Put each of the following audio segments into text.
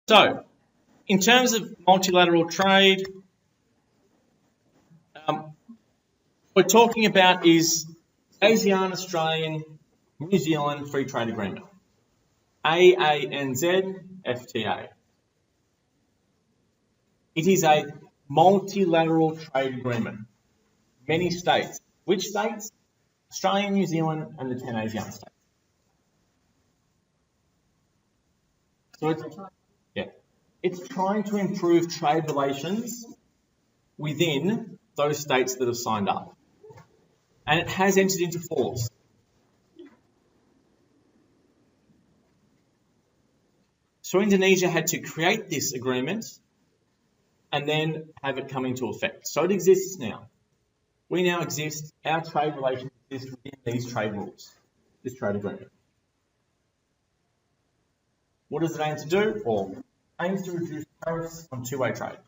So, in terms of multilateral trade, what we're talking about is ASEAN, Australian, New Zealand Free Trade Agreement, AANZ FTA. It is a multilateral trade agreement. Many states. Which states? Australia, New Zealand, and the 10 ASEAN states. So it's trying to improve trade relations within those states that have signed up. And it has entered into force. So Indonesia had to create this agreement and then have it come into effect. So it exists now. We now exist, our trade relations exist within these trade rules, this trade agreement. What does it aim to do? Well, it aims to reduce tariffs on two-way trade.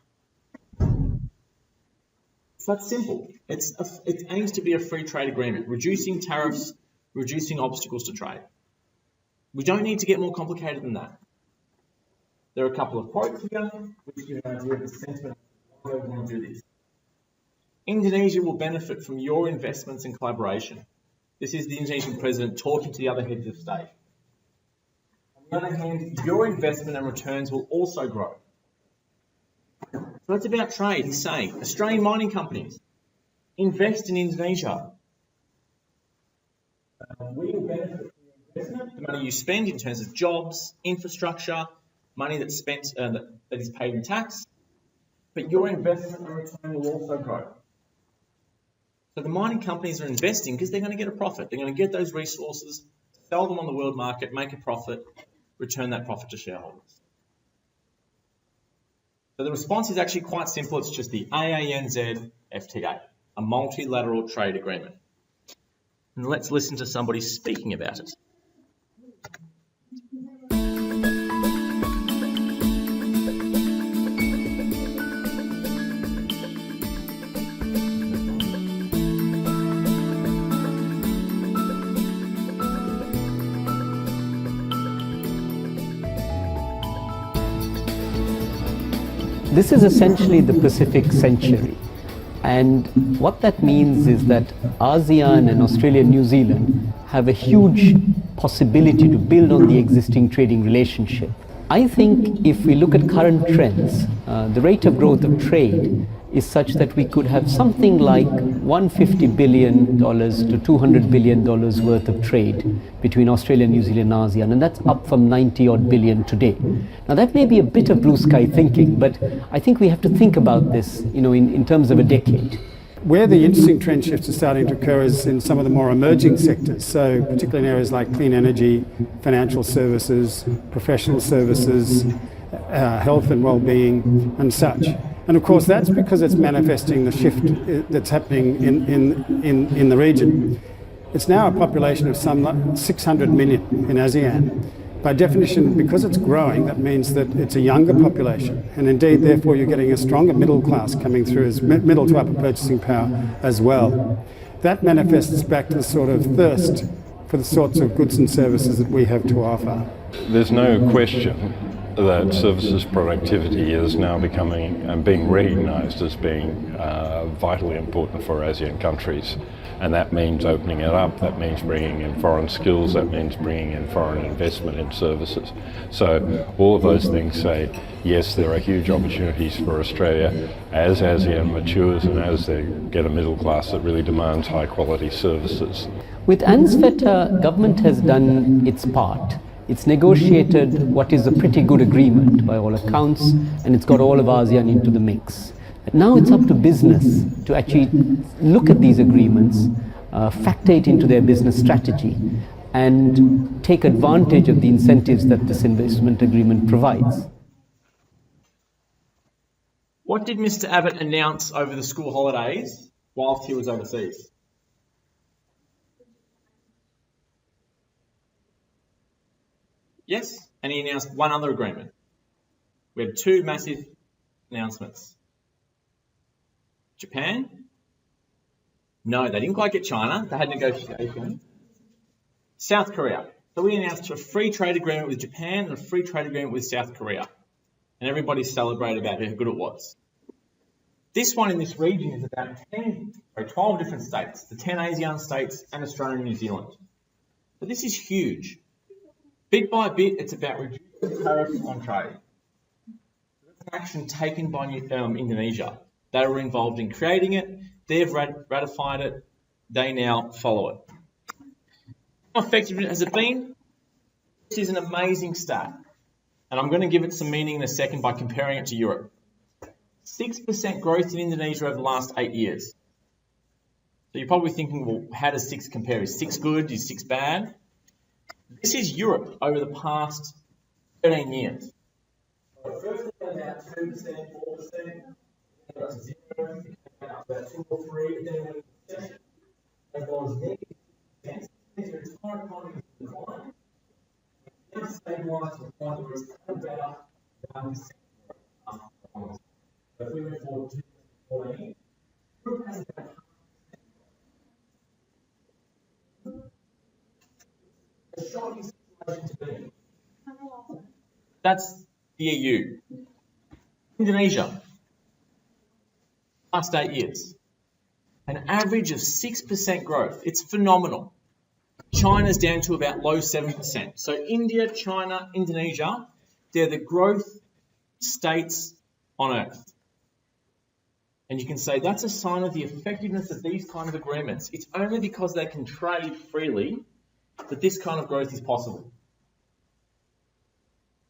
So that's simple. It aims to be a free trade agreement, reducing tariffs, reducing obstacles to trade. We don't need to get more complicated than that. There are a couple of quotes here which give an idea of the sentiment of why we want to do this. Indonesia will benefit from your investments and collaboration. This is the Indonesian president talking to the other heads of state. On the other hand, your investment and returns will also grow. So it's about trade. He's saying Australian mining companies invest in Indonesia. We will benefit from your investment, the money you spend in terms of jobs, infrastructure, money that's spent that is paid in tax, but your investment and return will also grow. So the mining companies are investing because they're going to get a profit. They're going to get those resources, sell them on the world market, make a profit, return that profit to shareholders. So the response is actually quite simple. It's just the AANZ FTA, a multilateral trade agreement. And let's listen to somebody speaking about it. This is essentially the Pacific century, and what that means is that ASEAN and Australia and New Zealand have a huge possibility to build on the existing trading relationship. I think if we look at current trends, the rate of growth of trade is such that we could have something like $150 billion to $200 billion worth of trade between Australia, New Zealand and ASEAN, and that's up from 90 odd billion today. Now that may be a bit of blue sky thinking, but I think we have to think about this, in terms of a decade. Where the interesting trend shifts are starting to occur is in some of the more emerging sectors, so particularly in areas like clean energy, financial services, professional services, health and well-being and such. And of course that's because it's manifesting the shift that's happening in the region. It's now a population of some 600 million in ASEAN. By definition, because it's growing, that means that it's a younger population, and indeed therefore you're getting a stronger middle class coming through as middle to upper purchasing power as well. That manifests back to the sort of thirst for the sorts of goods and services that we have to offer. There's no question that services productivity is now becoming and being recognised as being vitally important for ASEAN countries. And that means opening it up, that means bringing in foreign skills, that means bringing in foreign investment in services. So all of those things say, yes, there are huge opportunities for Australia as ASEAN matures and as they get a middle class that really demands high quality services. With ANZFTA, government has done its part. It's negotiated what is a pretty good agreement by all accounts, and it's got all of ASEAN into the mix. Now it's up to business to actually look at these agreements, factor it into their business strategy, and take advantage of the incentives that this investment agreement provides. What did Mr. Abbott announce over the school holidays whilst he was overseas? Yes, and he announced one other agreement. We have two massive announcements. Japan? No, they didn't quite get China. They had negotiations. South Korea. So we announced a free trade agreement with Japan and a free trade agreement with South Korea. and everybody celebrated about how good it was. This one in this region is about 12 different states, the 10 ASEAN states and Australia and New Zealand. But this is huge. Bit by bit, it's about reducing tariffs on trade. That's an action taken by Indonesia. They were involved in creating it. They've ratified it. They now follow it. How effective has it been? This is an amazing stat. And I'm going to give it some meaning in a second by comparing it to Europe. 6% growth in Indonesia over the last 8 years. So you're probably thinking, well, how does 6 compare? Is 6 good? Is 6 bad? This is Europe over the past 13 years. So first it was about 2%, 4%, then it got to 0, it came out about 2 or 3, then it went to recession. As well as negative 10%. The entire economy is declining. Now stabilised to the point where it's about 1% growth. So if we went forward to 2014, Europe has about a shocking situation to be in. That's the EU. Indonesia, last 8 years, an average of 6% growth. It's phenomenal. China's down to about low 7%. So India, China, Indonesia, they're the growth states on earth. And you can say that's a sign of the effectiveness of these kind of agreements. It's only because they can trade freely that this kind of growth is possible.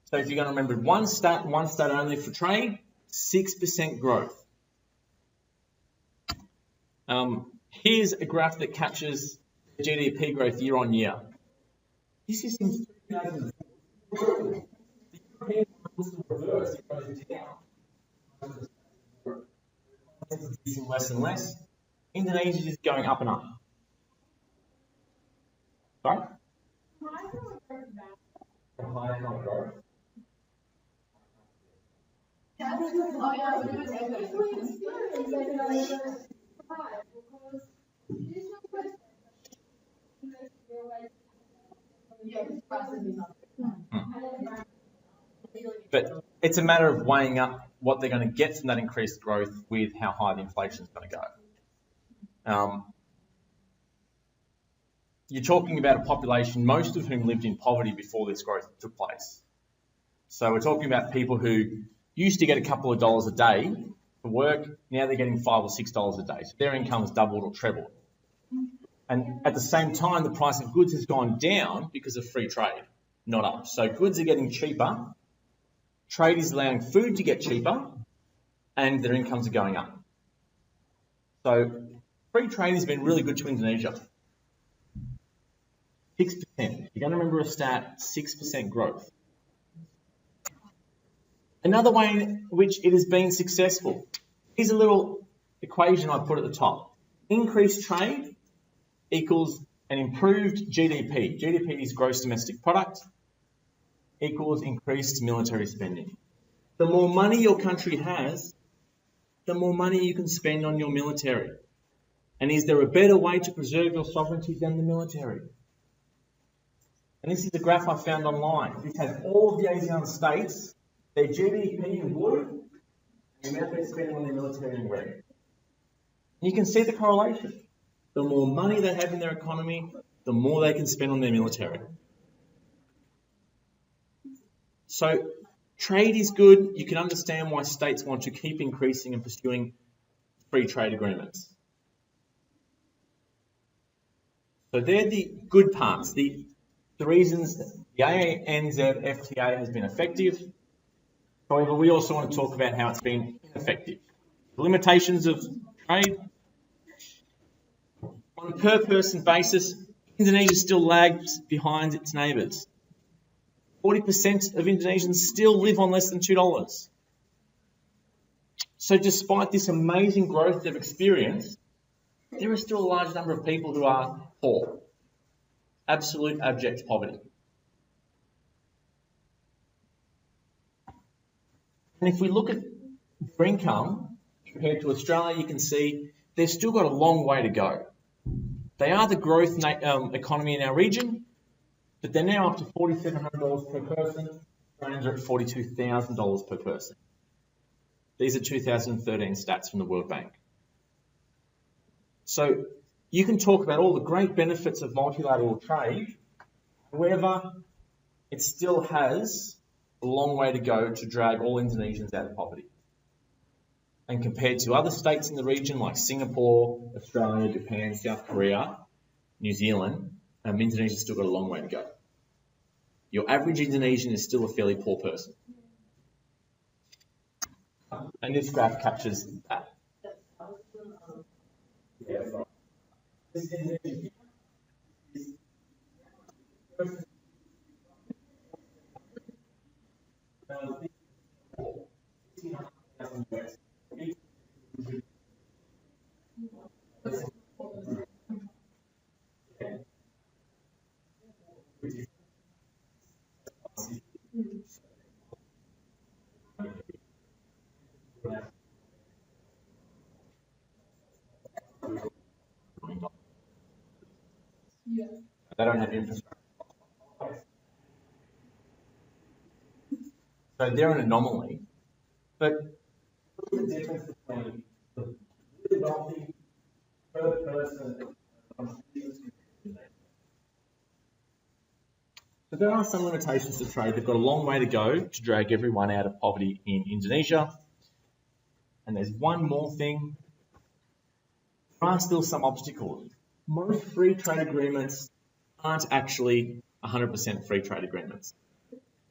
So if you're going to remember one stat only for trade, 6% growth. Here's a graph that captures the GDP growth year on year. This is in 2004. The European was the reverse, it goes down. Producing less and less. Indonesia is going up and up. Sorry? High economic growth. But it's a matter of weighing up what they're going to get from that increased growth with how high the inflation is going to go. You're talking about a population, most of whom lived in poverty before this growth took place. So we're talking about people who used to get a couple of dollars a day for work, now they're getting $5 or $6 a day. So their income has doubled or trebled. And at the same time, the price of goods has gone down because of free trade, not up. So goods are getting cheaper, trade is allowing food to get cheaper, and their incomes are going up. So free trade has been really good to Indonesia. 6%. You're going to remember a stat, 6% growth. Another way in which it has been successful. Here's a little equation I put at the top. Increased trade equals an improved GDP. GDP is gross domestic product, equals increased military spending. The more money your country has, the more money you can spend on your military. And is there a better way to preserve your sovereignty than the military? And this is a graph I found online. This has all of the ASEAN states, their GDP in blue, and the amount they're spending on their military in red. And you can see the correlation. The more money they have in their economy, the more they can spend on their military. So trade is good. You can understand why states want to keep increasing and pursuing free trade agreements. So they're the good parts, the reasons that the ANZ FTA has been effective. However, we also want to talk about how it's been ineffective. The limitations of trade. On a per-person basis, Indonesia still lags behind its neighbours. 40% of Indonesians still live on less than $2. So despite this amazing growth they've experienced, there is still a large number of people who are poor. Absolute abject poverty. And if we look at their income compared to Australia, you can see they've still got a long way to go. They are the growth economy in our region, but they're now up to $4,700 per person Australians are at $42,000 per person. These are 2013 stats from the World Bank. So you can talk about all the great benefits of multilateral trade. However, it still has a long way to go to drag all Indonesians out of poverty. And compared to other states in the region like Singapore, Australia, Japan, South Korea, New Zealand, Indonesia's still got a long way to go. Your average Indonesian is still a fairly poor person. And this graph captures that. They don't have infrastructure. So they're an anomaly. But look at the difference between the really wealthy per person. So there are some limitations to trade. They've got a long way to go to drag everyone out of poverty in Indonesia. And there's one more thing. There are still some obstacles. Most free trade agreements aren't actually 100% free trade agreements.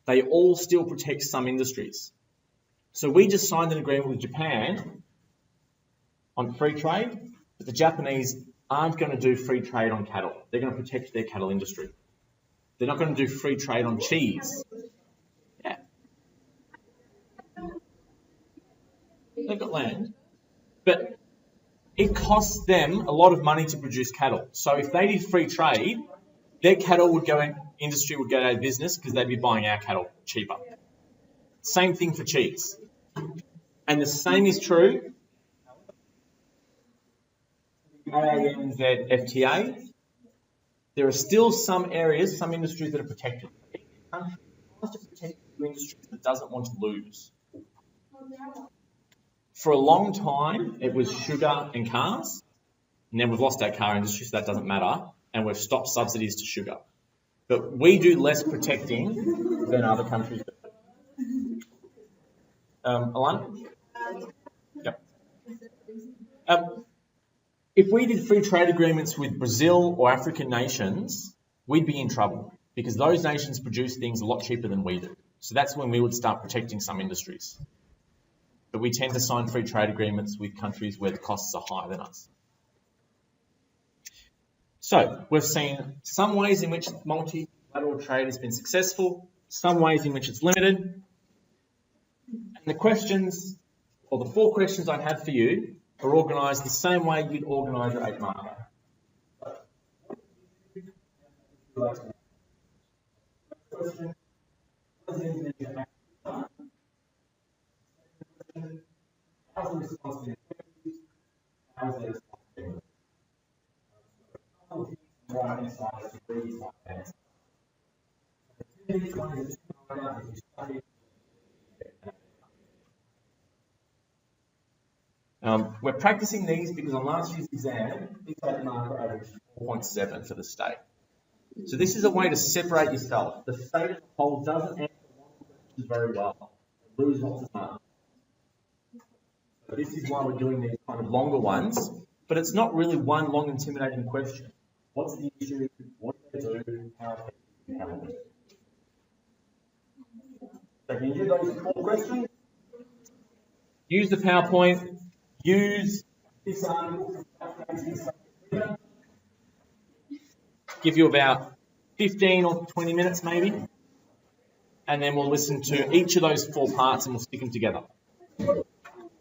They all still protect some industries. So we just signed an agreement with Japan on free trade, but the Japanese aren't going to do free trade on cattle. They're going to protect their cattle industry. They're not going to do free trade on cheese. Yeah. They've got land. But it costs them a lot of money to produce cattle. So if they did free trade, their cattle would go in, industry would go out of business because they'd be buying our cattle cheaper. Same thing for cheese. And the same is true AANZ FTA. There are still some areas, some industries that are protected. It has to protect the industries that it doesn't want to lose. For a long time, it was sugar and cars. And then we've lost our car industry, so that doesn't matter. And we've stopped subsidies to sugar. But we do less protecting than other countries do. Alana? Yep. If we did free trade agreements with Brazil or African nations, we'd be in trouble because those nations produce things a lot cheaper than we do. So that's when we would start protecting some industries. But we tend to sign free trade agreements with countries where the costs are higher than us. So we've seen some ways in which multilateral trade has been successful, some ways in which it's limited. And the questions, or the 4 questions I have for you, are organised the same way you'd organise your 8 marker. We're practicing these because on last year's exam, this 8 marker averaged 4.7 for the state. So this is a way to separate yourself. The state as a whole doesn't answer one question very well. They lose lots of marks. So this is why we're doing these kind of longer ones, but it's not really one long intimidating question. What's the issue? What do they do? How can you handle it? So can you do those 4 questions? Use the PowerPoint. Use this article. Give you about 15 or 20 minutes maybe. And then we'll listen to each of those 4 parts and we'll stick them together.